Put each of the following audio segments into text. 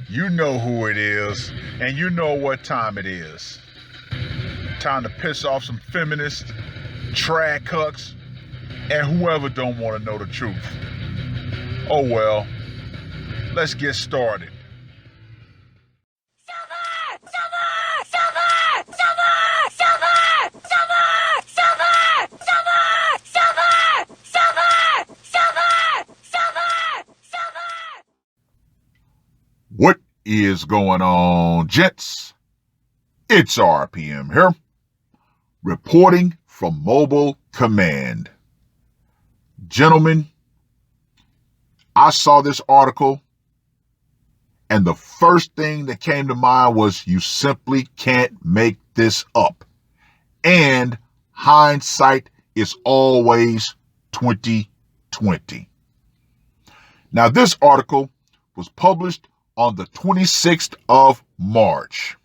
You know who it is, and you know what time it is. Time to piss off some feminists, trad cucks, and whoever don't want to know the truth. Oh well, let's get started. What is going on, gents? It's RPM here, reporting from Mobile Command. Gentlemen, I saw this article, and the first thing that came to mind was you simply can't make this up. And hindsight is always 2020. Now, this article was published on the 26th of March.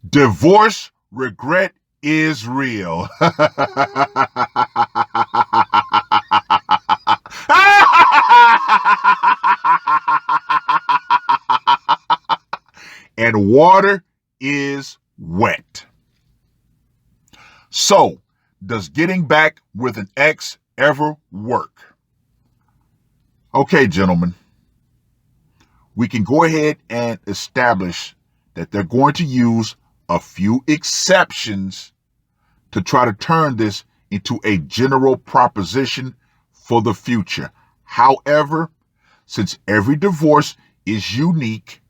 Divorce regret is real. And water is wet. So, does getting back with an ex ever work? Okay, gentlemen, we can go ahead and establish that they're going to use a few exceptions to try to turn this into a general proposition for the future. However, since every divorce is unique,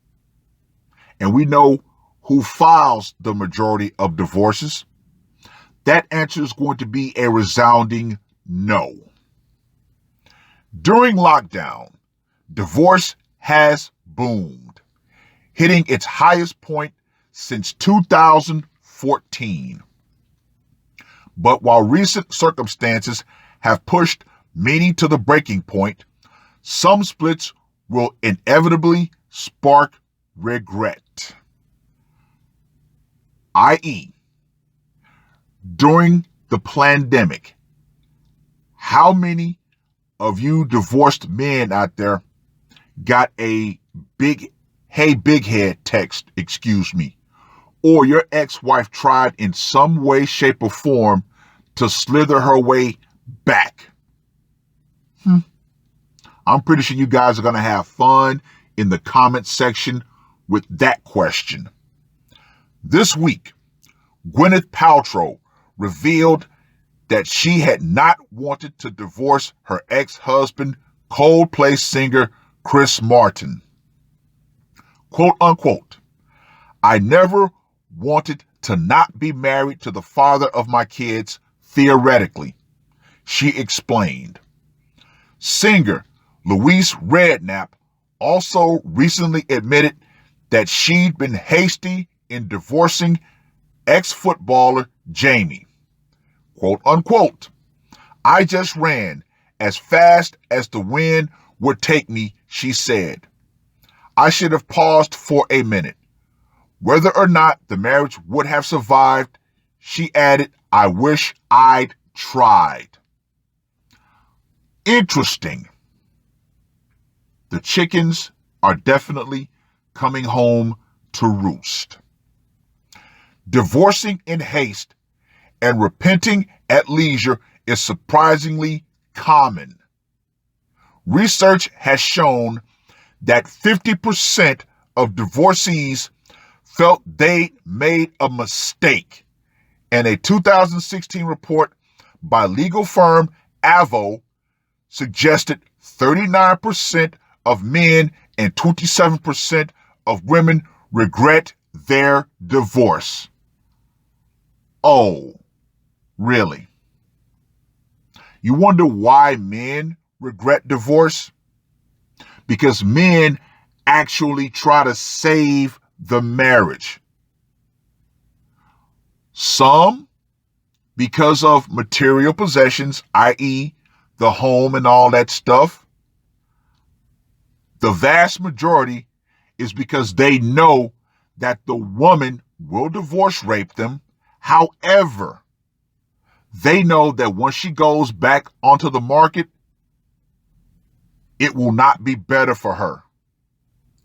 and we know who files the majority of divorces, that answer is going to be a resounding no. During lockdown, divorce has boomed, hitting its highest point since 2014. But while recent circumstances have pushed many to the breaking point, some splits will inevitably spark regret. I.e., during the pandemic, how many of you divorced men out there got a big head text, or your ex-wife tried in some way, shape, or form to slither her way back? I'm pretty sure you guys are going to have fun in the comment section with that question. This week, Gwyneth Paltrow revealed that she had not wanted to divorce her ex-husband, Coldplay singer Chris Martin. Quote unquote, "I never wanted to not be married to the father of my kids, theoretically," she explained. Singer Louise Redknapp also recently admitted that she'd been hasty in divorcing ex-footballer Jamie. Quote unquote, "I just ran as fast as the wind would take me," she said. "I should have paused for a minute. Whether or not the marriage would have survived," she added, "I wish I'd tried." Interesting. The chickens are definitely coming home to roost. Divorcing in haste and repenting at leisure is surprisingly common. Research has shown that 50% of divorcees felt they made a mistake, and a 2016 report by legal firm Avvo suggested 39% of men and 27% of women regret their divorce. Oh, really? You wonder why men regret divorce? Because men actually try to save the marriage. Some because of material possessions, i.e., the home and all that stuff. The vast majority is because they know that the woman will divorce rape them. However, they know that once she goes back onto the market, it will not be better for her.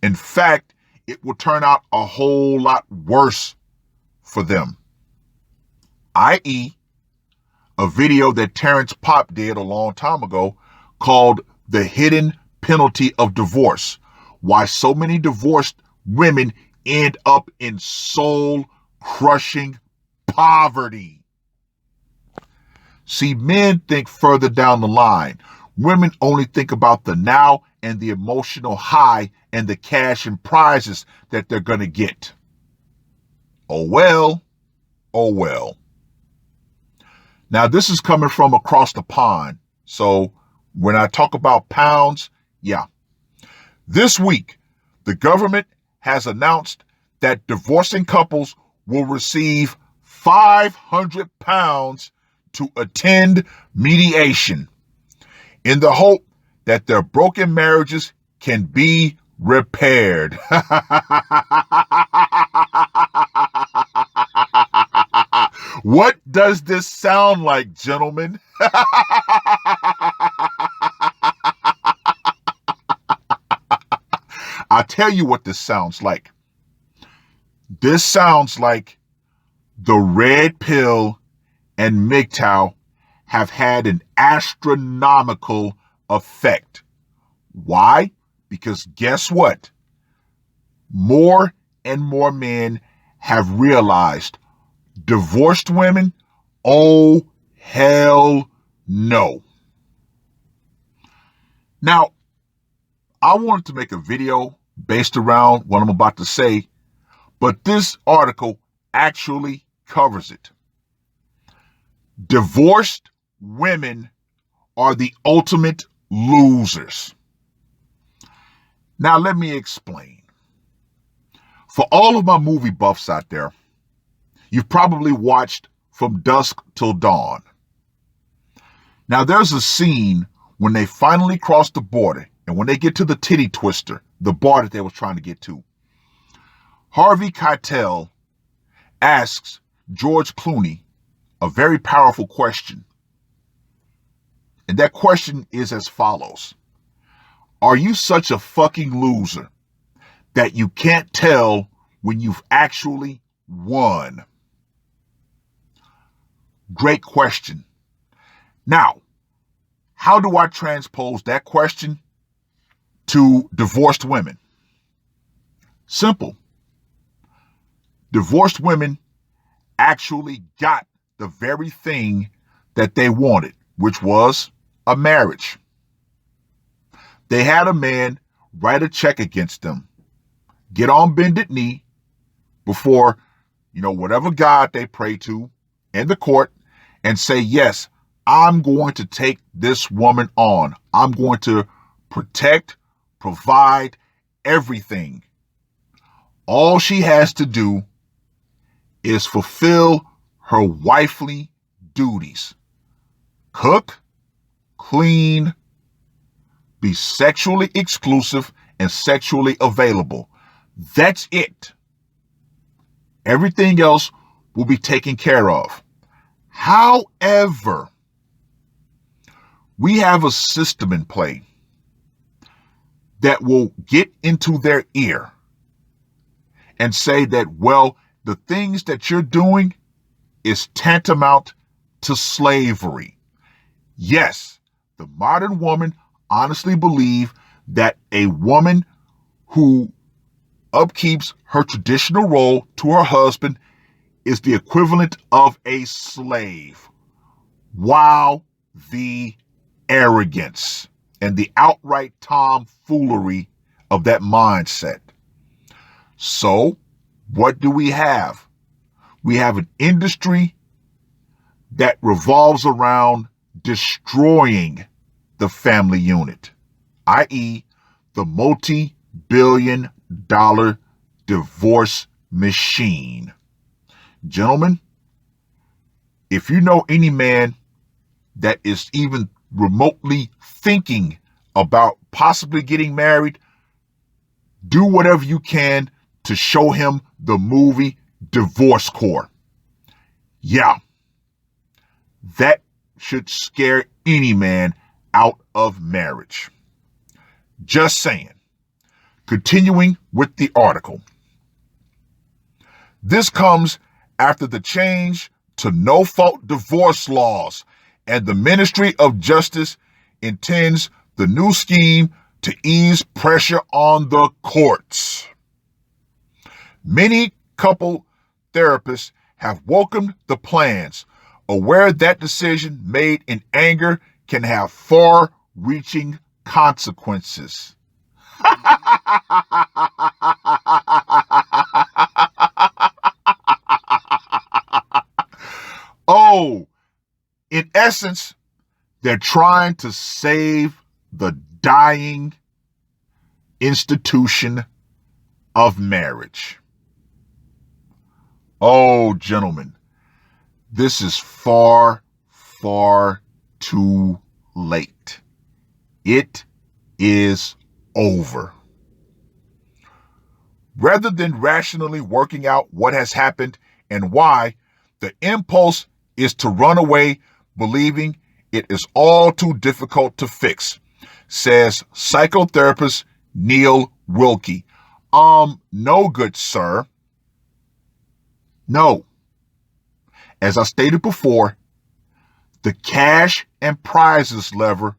In fact, it will turn out a whole lot worse for them. I.e., a video that Terrence Popp did a long time ago called The Hidden Penalty of Divorce: Why So Many Divorced Women End Up in Soul-Crushing Poverty. See, men think further down the line. Women only think about the now and the emotional high and the cash and prizes that they're going to get. Oh well, oh well. Now, this is coming from across the pond. So when I talk about pounds, yeah. This week, the government has announced that divorcing couples will receive £500 to attend mediation in the hope that their broken marriages can be repaired. What does this sound like, gentlemen? I'll tell you what this sounds like. This sounds like the red pill and MGTOW have had an astronomical effect. Why? Because guess what? More and more men have realized divorced women, oh, hell no. Now, I wanted to make a video based around what I'm about to say, but this article actually covers it. Divorced women are the ultimate losers. Now, let me explain. For all of my movie buffs out there, you've probably watched From Dusk Till Dawn. Now, there's a scene when they finally cross the border, and when they get to the titty twister, the bar that they were trying to get to, Harvey Keitel asks George Clooney a very powerful question. And that question is as follows: are you such a fucking loser that you can't tell when you've actually won? Great question. Now, how do I transpose that question to divorced women? Simple. Divorced women actually got the very thing that they wanted, which was a marriage. They had a man write a check against them, get on bended knee before, whatever God they pray to in the court, and say, yes, I'm going to take this woman on. I'm going to protect, provide everything. All she has to do is fulfill her wifely duties. Cook, clean, be sexually exclusive and sexually available. That's it. Everything else will be taken care of. However, we have a system in play that will get into their ear and say that, well, the things that you're doing is tantamount to slavery. Yes, the modern woman honestly believes that a woman who upkeeps her traditional role to her husband is the equivalent of a slave. Wow, the arrogance and the outright tomfoolery of that mindset. So, what do we have? We have an industry that revolves around destroying the family unit, i.e., the multi-billion-dollar divorce machine. Gentlemen, if you know any man that is even remotely thinking about possibly getting married, do whatever you can to show him the movie Divorce Court. Yeah, that should scare any man out of marriage. Just saying. Continuing with the article. This comes after the change to no-fault divorce laws, and the Ministry of Justice intends the new scheme to ease pressure on the courts. Many couple therapists have welcomed the plans, aware that decision made in anger can have far-reaching consequences. Oh, in essence, they're trying to save the dying institution of marriage. Oh, gentlemen, this is far, far too late. It is over. Rather than rationally working out what has happened and why, the impulse is to run away, believing it is all too difficult to fix, says psychotherapist Neil Wilkie. No, good sir. No. As I stated before, the cash and prizes lever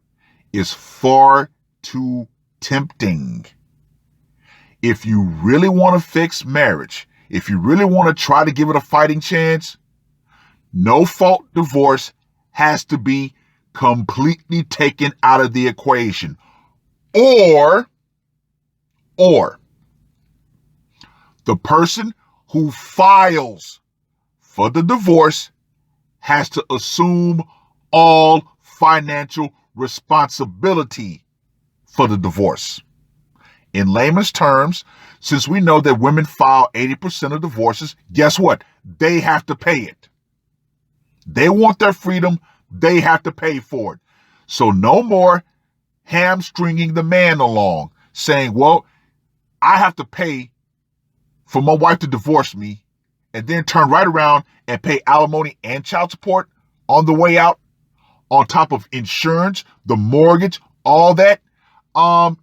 is far too tempting. If you really want to fix marriage, if you really want to try to give it a fighting chance, no-fault divorce has to be completely taken out of the equation. Or the person who files for the divorce has to assume all financial responsibility for the divorce. In layman's terms, since we know that women file 80% of divorces, guess what? They have to pay it. They want their freedom. They have to pay for it. So no more hamstringing the man along, saying, well, I have to pay for my wife to divorce me and then turn right around and pay alimony and child support on the way out, on top of insurance, the mortgage, all that. No.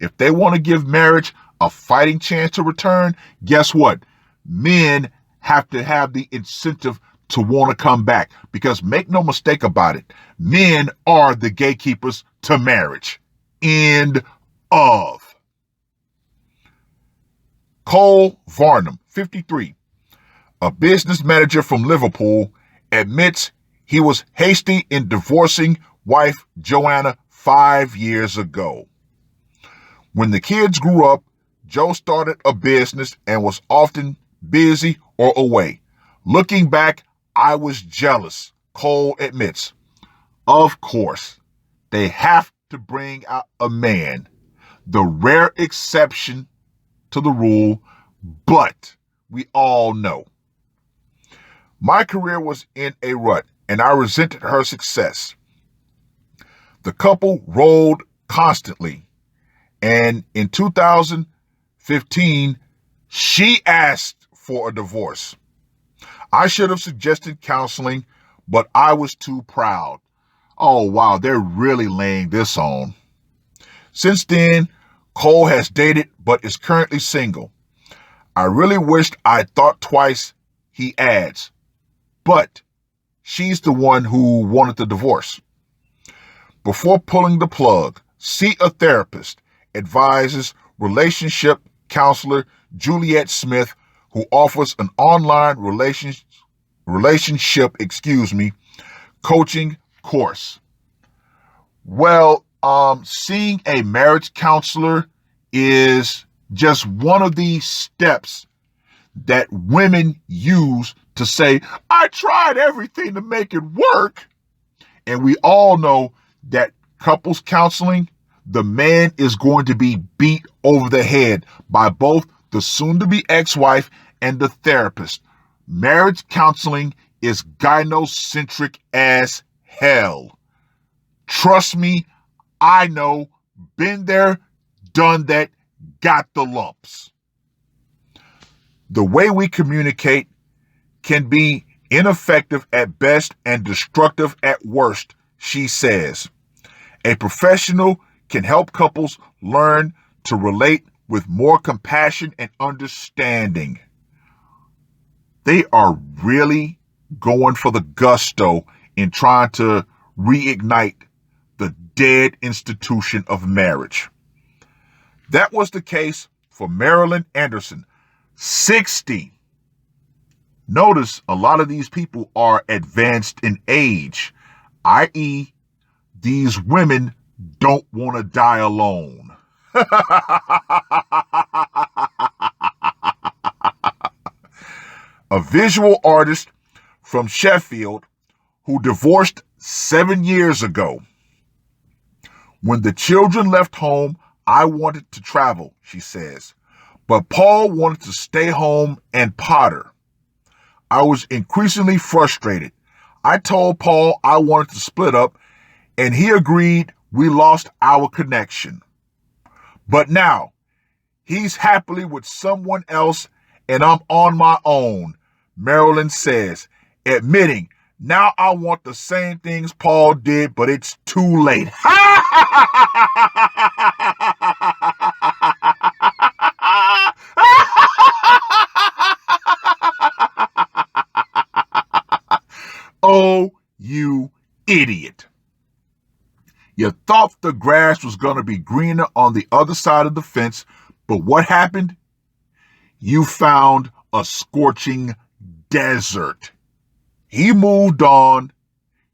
If they want to give marriage a fighting chance to return, guess what? Men have to have the incentive to want to come back, because make no mistake about it, men are the gatekeepers to marriage. End of. Cole Varnum, 53, a business manager from Liverpool, admits he was hasty in divorcing wife Joanna 5 years ago. When the kids grew up, Joe started a business and was often busy or away. Looking back, I was jealous, Cole admits. Of course, they have to bring out a man, the rare exception to the rule, but we all know. My career was in a rut, and I resented her success. The couple rolled constantly, and in 2015, she asked for a divorce. I should have suggested counseling, but I was too proud. Oh, wow, they're really laying this on. Since then, Cole has dated but is currently single. I really wished I'd thought twice, he adds. But she's the one who wanted the divorce. Before pulling the plug, see a therapist, advises relationship counselor Juliet Smith, who offers an online relationship coaching course. Well, seeing a marriage counselor is just one of these steps that women use to say, I tried everything to make it work. And we all know that couples counseling, the man is going to be beat over the head by both the soon-to-be ex-wife and the therapist. Marriage counseling is gynocentric as hell. Trust me, I know, been there, done that, got the lumps. The way we communicate can be ineffective at best and destructive at worst, she says. A professional can help couples learn to relate with more compassion and understanding. They are really going for the gusto in trying to reignite the dead institution of marriage. That was the case for Marilyn Anderson, 60. Notice a lot of these people are advanced in age, i.e., these women don't want to die alone. A visual artist from Sheffield who divorced 7 years ago. When the children left home, I wanted to travel, she says, but Paul wanted to stay home and potter. I was increasingly frustrated. I told Paul I wanted to split up, and he agreed. We lost our connection. But now, he's happily with someone else, and I'm on my own, Marilyn says, admitting, now I want the same things Paul did, but it's too late. Oh, you idiot. You thought the grass was going to be greener on the other side of the fence, but what happened? You found a scorching desert. He moved on.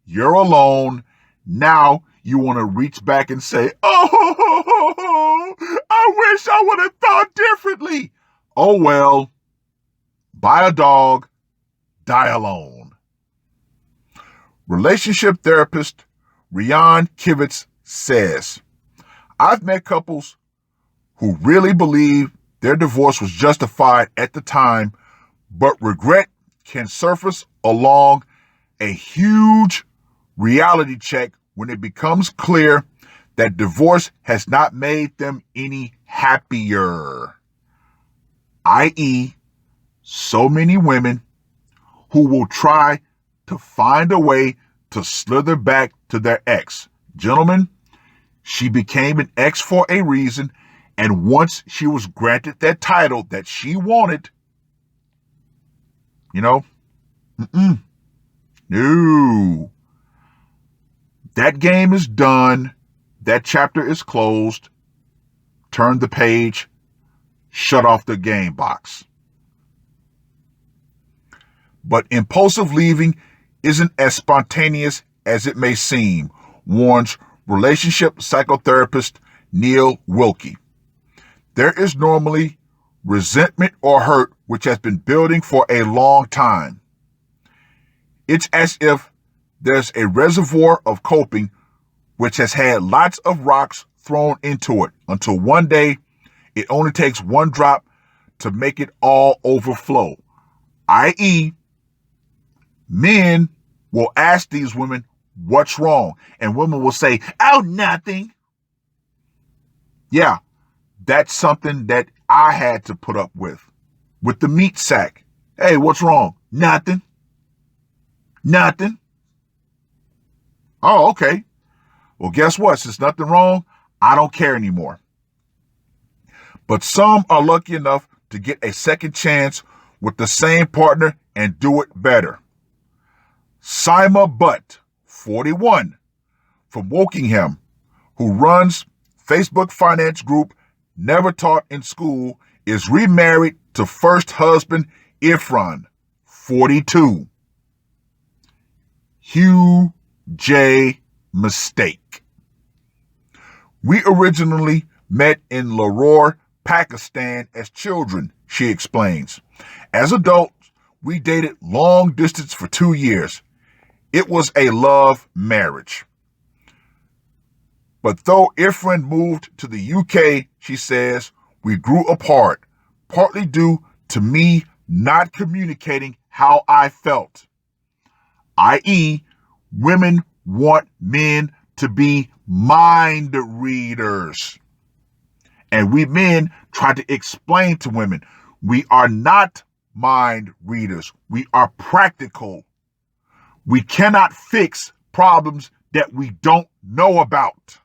You're alone. Now you want to reach back and say, oh, I wish I would have thought differently. Oh, well, buy a dog, die alone. Relationship therapist Rian Kivitz says, I've met couples who really believe their divorce was justified at the time, but regret can surface along a huge reality check when it becomes clear that divorce has not made them any happier. I.e., so many women who will try to find a way to slither back to their ex. Gentlemen, she became an ex for a reason, and once she was granted that title that she wanted, no. That game is done. That chapter is closed. Turn the page. Shut off the game box. But impulsive leaving isn't as spontaneous as it may seem, warns relationship psychotherapist Neil Wilkie. There is normally resentment or hurt which has been building for a long time. It's as if there's a reservoir of coping which has had lots of rocks thrown into it until one day it only takes one drop to make it all overflow. I.e., men will ask these women, what's wrong? And women will say, oh, nothing. Yeah, that's something that I had to put up with the meat sack. Hey, what's wrong? Nothing. Nothing. Oh, okay. Well, guess what? Since nothing wrong, I don't care anymore. But some are lucky enough to get a second chance with the same partner and do it better. Sima Butt, 41, from Wokingham, who runs Facebook finance group Never Taught in School, is remarried to first husband Ifran, 42. Hugh J. Mistake. We originally met in Lahore, Pakistan as children, she explains. As adults, we dated long distance for 2 years. It was a love marriage. But though Ifran moved to the UK, she says, we grew apart, partly due to me not communicating how I felt. I.e., women want men to be mind readers. And we men try to explain to women, we are not mind readers. We are practical We cannot fix problems that we don't know about.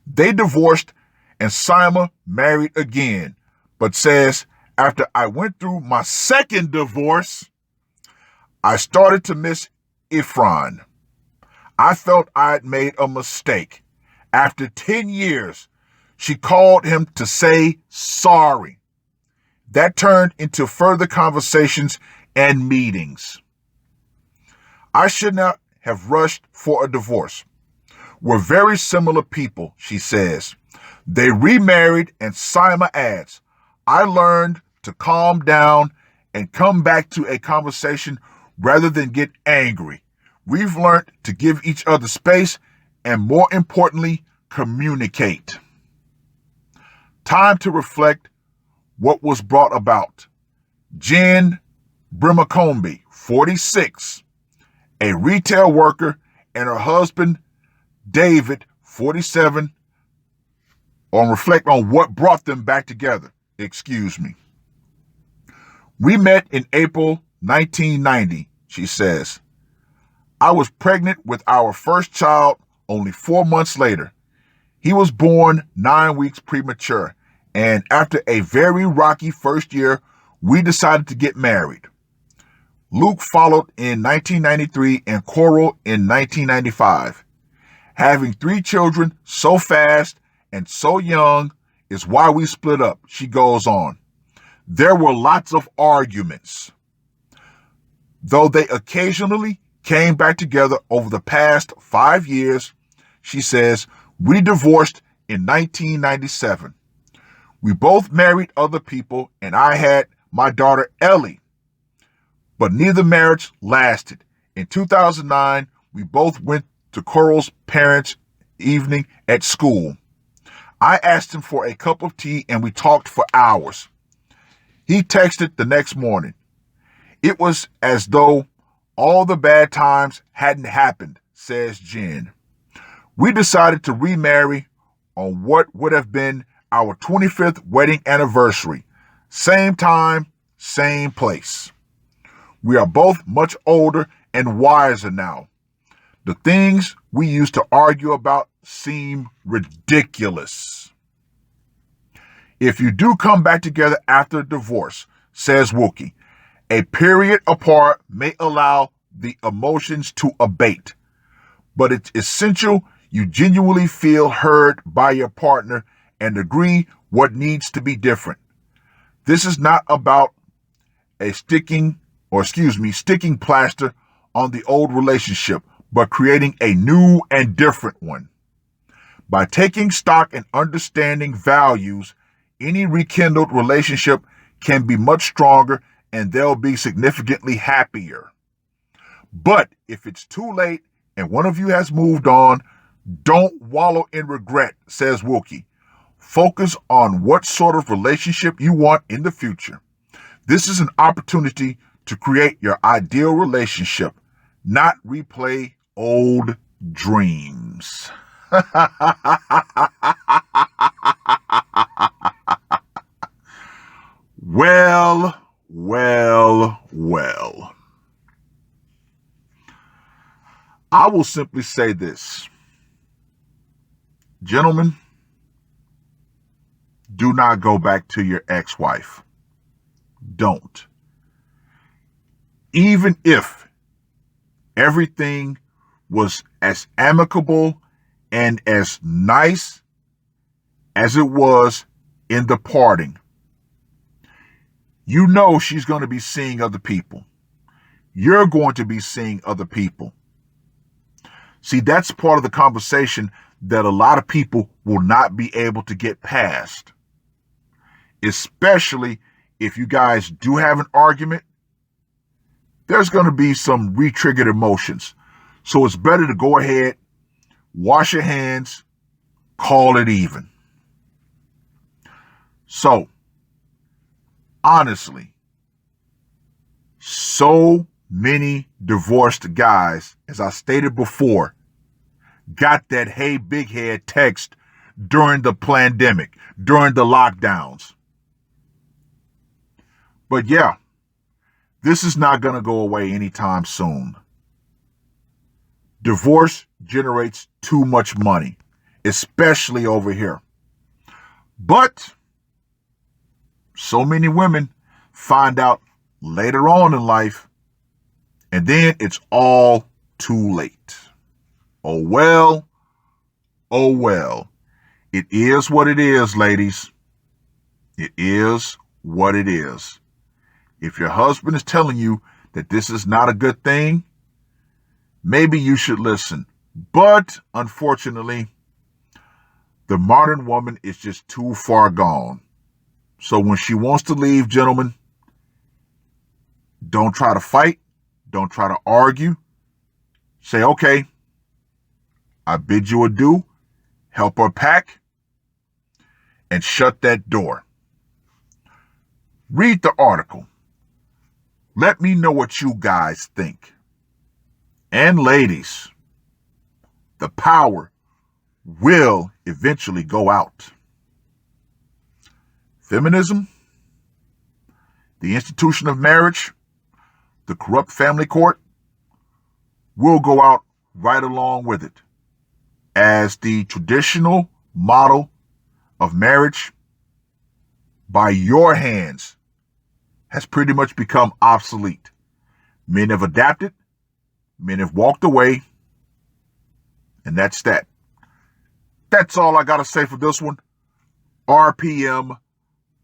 They divorced and Sima married again, but says, after I went through my second divorce, I started to miss Ifran. I felt I had made a mistake. After 10 years, she called him to say sorry. That turned into further conversations and meetings. I should not have rushed for a divorce. We're very similar people, she says. They remarried, and Sima adds, I learned to calm down and come back to a conversation rather than get angry. We've learned to give each other space and, more importantly, communicate. Time to reflect what was brought about. Jen Brimakombe, 46, a retail worker, and her husband, David, 47, reflect on what brought them back together. We met in April 1990, she says. I was pregnant with our first child only 4 months later. He was born 9 weeks premature, and after a very rocky first year, we decided to get married. Luke followed in 1993 and Coral in 1995. Having 3 children so fast and so young is why we split up, she goes on. There were lots of arguments. Though they occasionally came back together over the past 5 years, she says, we divorced in 1997. We both married other people, and I had my daughter Ellie. But neither marriage lasted. In 2009, we both went to Coral's parents' evening at school. I asked him for a cup of tea, and we talked for hours. He texted the next morning. It was as though all the bad times hadn't happened, says Jen. We decided to remarry on what would have been our 25th wedding anniversary. Same time, same place. We are both much older and wiser now. The things we used to argue about seem ridiculous. If you do come back together after a divorce, says Wookie, a period apart may allow the emotions to abate, but it's essential you genuinely feel heard by your partner and agree what needs to be different. This is not about sticking plaster on the old relationship, but creating a new and different one. By taking stock and understanding values, any rekindled relationship can be much stronger and they'll be significantly happier. But if it's too late and one of you has moved on, don't wallow in regret, says Wookie. Focus on what sort of relationship you want in the future. This is an opportunity to create your ideal relationship, not replay old dreams. Well. I will simply say this. Gentlemen, do not go back to your ex-wife. Don't. Even if everything was as amicable and as nice as it was in the parting, you know she's going to be seeing other people. You're going to be seeing other people. See, that's part of the conversation that a lot of people will not be able to get past. Especially if you guys do have an argument, there's going to be some re-triggered emotions. So it's better to go ahead, wash your hands, call it even. So, honestly, so many divorced guys, as I stated before, got that hey big head text during the pandemic, during the lockdowns. But yeah, This is not going to go away anytime soon. Divorce generates too much money, especially over here. But so many women find out later on in life, and then it's all too late. Oh well, oh well. It is what it is, ladies. It is what it is. If your husband is telling you that this is not a good thing, maybe you should listen. But unfortunately, the modern woman is just too far gone. So when she wants to leave, gentlemen, don't try to fight. Don't try to argue. Say, okay, I bid you adieu. Help her pack and shut that door. Read the article. Let me know what you guys think. And ladies, the power will eventually go out. Feminism, the institution of marriage, the corrupt family court will go out right along with it, as the traditional model of marriage by your hands has pretty much become obsolete. Men have adapted, men have walked away, and that's that. That's all I got to say for this one. RPM,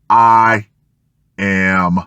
I am